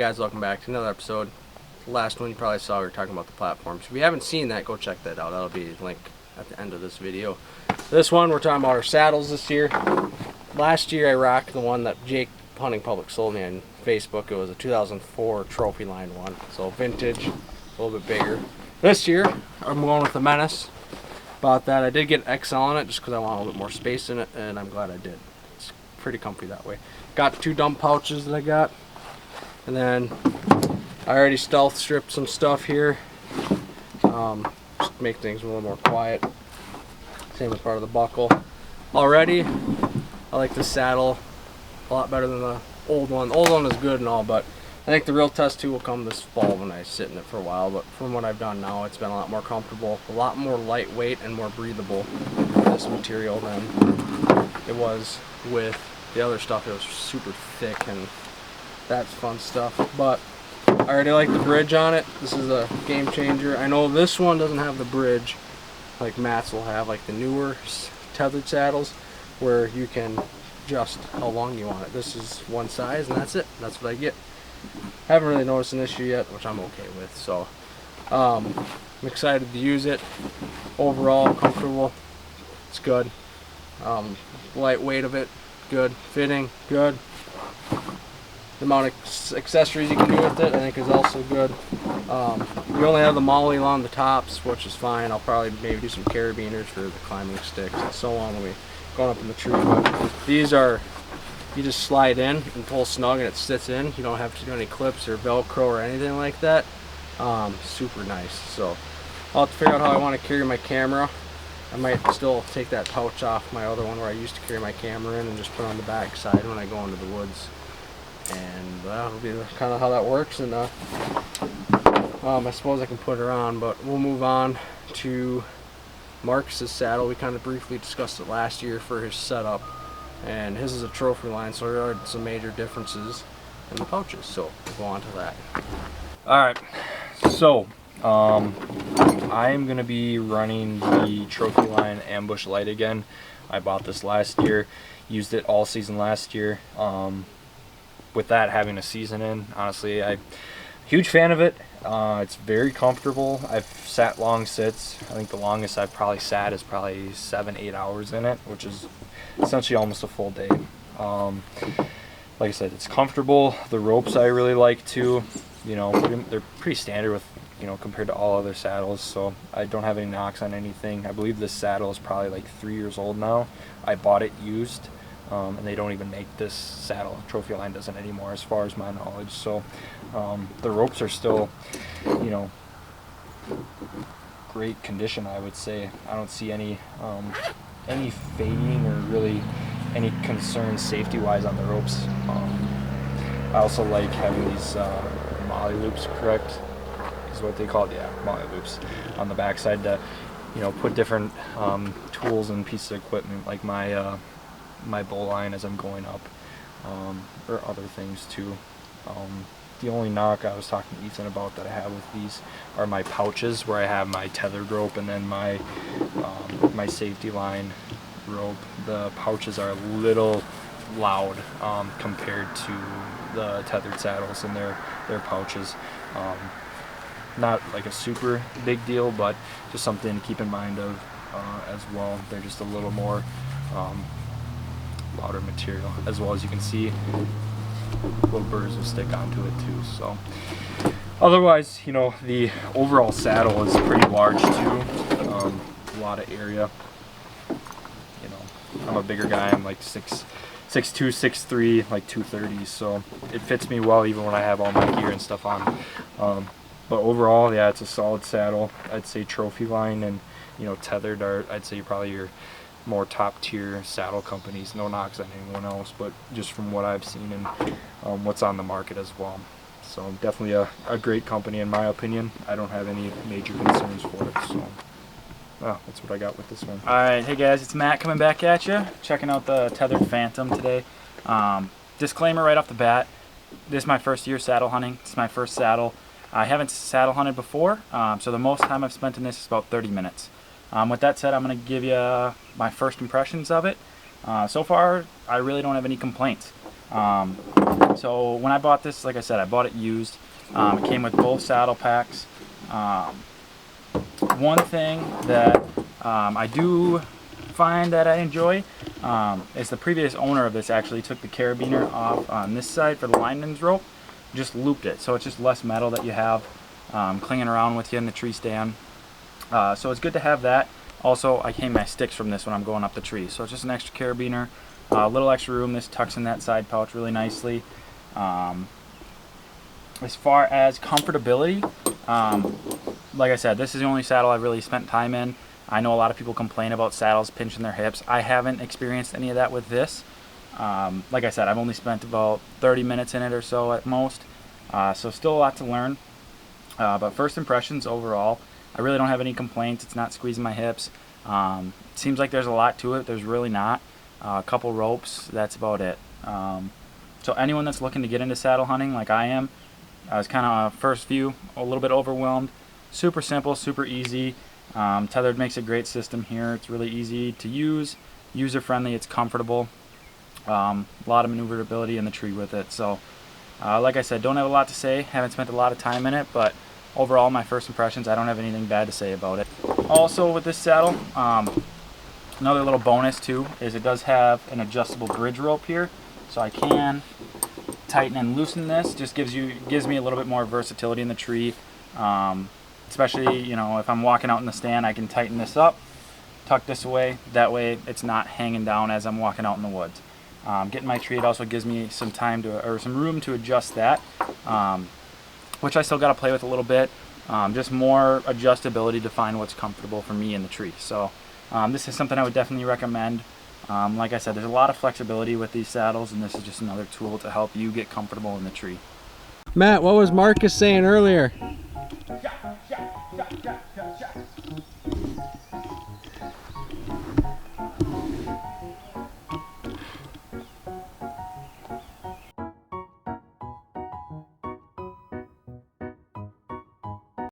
Guys, welcome back to another episode. The last one you probably saw, we were talking about the platforms. If you haven't seen that, go check that out. That'll be a link at the end of this video. This one, we're talking about our saddles this year. Last year I rocked the one that Jake Hunting Public sold me on Facebook. It was a 2004 Trophyline one, so vintage, a little bit bigger. This year I'm going with the Menace. About that, I did get XL on it just because I want a little bit more space in it, and I'm glad I did. It's pretty comfy that way. Got two dump pouches that I got. And then I already stealth stripped some stuff here, just to make things a little more quiet. Same with part of the buckle. Already, I like the saddle a lot better than the old one. The old one is good and all, but I think the real test too will come this fall when I sit in it for a while. But from what I've done now, it's been a lot more comfortable, a lot more lightweight and more breathable, this material than it was with the other stuff. It was super thick and that's fun stuff. But I already like the bridge on it. This is a game changer. I know this one doesn't have the bridge like Matt's will have, like the newer Tethrd saddles, where you can adjust how long you want it. This is one size and that's it. That's what I get. Haven't really noticed an issue yet, which I'm okay with. So I'm excited to use it. Overall comfortable. It's good. Lightweight of it, good. Fitting, good. The amount of accessories you can do with it, I think, is also good. You only have the molly along the tops, which is fine. I'll probably maybe do some carabiners for the climbing sticks and so on when we're going up in the tree. But these are, you just slide in and pull snug and it sits in. You don't have to do any clips or Velcro or anything like that. Super nice. So I'll have to figure out how I want to carry my camera. I might still take that pouch off my other one where I used to carry my camera in and just put it on the back side when I go into the woods. And that'll be kind of how that works. And I suppose I can put her on, but we'll move on to Marcus's saddle. We kind of briefly discussed it last year for his setup, and his is a Trophyline, so there are some major differences in the pouches. So we'll go on to that. Alright, so I'm going to be running the Trophyline Ambush Light again. I bought this last year, used it all season last year. With that having a season in, honestly, I'm a huge fan of it. It's very comfortable. I've sat long sits. I think the longest I've probably sat is probably 7-8 hours in it, which is essentially almost a full day. Like I said, it's comfortable. The ropes I really like too. You know, they're pretty standard with, you know, compared to all other saddles, so I don't have any knocks on anything. I believe this saddle is probably like 3 years old now. I bought it used. And they don't even make this saddle. Trophyline doesn't anymore, as far as my knowledge. So the ropes are still, you know, great condition, I would say. I don't see any fading or really any concerns safety-wise on the ropes. I also like having these molly loops, correct? Is what they call it, yeah, molly loops on the backside to, you know, put different tools and pieces of equipment, like my bow line as I'm going up, or other things too. The only knock I was talking to Ethan about that I have with these are my pouches, where I have my tethered rope and then my my safety line rope. The pouches are a little loud compared to the tethered saddles and their pouches. Not like a super big deal, but just something to keep in mind of as well. They're just a little more louder material, as well as you can see little burrs will stick onto it too. So otherwise, you know, the overall saddle is pretty large too. A lot of area. You know, I'm a bigger guy. I'm like 6'2", 6'3", like 230, so it fits me well even when I have all my gear and stuff on. But overall, yeah, it's a solid saddle. I'd say Trophyline and, you know, Tethrd are, I'd say, probably your more top tier saddle companies. No knocks on anyone else, but just from what I've seen and what's on the market as well. So definitely a great company in my opinion. I don't have any major concerns for it. So that's what I got with this one. Alright, hey guys, it's Matt coming back at you, checking out the Tethrd Phantom today. Disclaimer right off the bat, this is my first year saddle hunting. It's my first saddle. I haven't saddle hunted before, so the most time I've spent in this is about 30 minutes. With that said, I'm going to give you my first impressions of it. So far, I really don't have any complaints. So when I bought this, like I said, I bought it used. It came with both saddle packs. One thing that I do find that I enjoy is the previous owner of this actually took the carabiner off on this side for the lineman's rope, just looped it, so it's just less metal that you have clinging around with you in the tree stand. So it's good to have that. Also, I hang my sticks from this when I'm going up the tree, so it's just an extra carabiner, a little extra room. This tucks in that side pouch really nicely. As far as comfortability, like I said, this is the only saddle I've really spent time in. I know a lot of people complain about saddles pinching their hips. I haven't experienced any of that with this. Like I said, I've only spent about 30 minutes in it or so at most, so still a lot to learn. But first impressions overall, I really don't have any complaints. It's not squeezing my hips. Seems like there's a lot to it. There's really not. A couple ropes, that's about it. So anyone that's looking to get into saddle hunting like I am, I was kind of first view a little bit overwhelmed. Super simple, super easy. Tethrd makes a great system here. It's really easy to use, user friendly, it's comfortable. A lot of maneuverability in the tree with it. So like I said, don't have a lot to say, haven't spent a lot of time in it, but overall my first impressions, I don't have anything bad to say about it. Also with this saddle, another little bonus too is it does have an adjustable bridge rope here, so I can tighten and loosen this. Just gives me a little bit more versatility in the tree, especially, you know, if I'm walking out in the stand, I can tighten this up, tuck this away, that way it's not hanging down as I'm walking out in the woods. Getting my tree, it also gives me some time to, or some room to adjust that, which I still got to play with a little bit. Just more adjustability to find what's comfortable for me in the tree. So this is something I would definitely recommend. Like I said, there's a lot of flexibility with these saddles, and this is just another tool to help you get comfortable in the tree. Matt, what was Marcus saying earlier?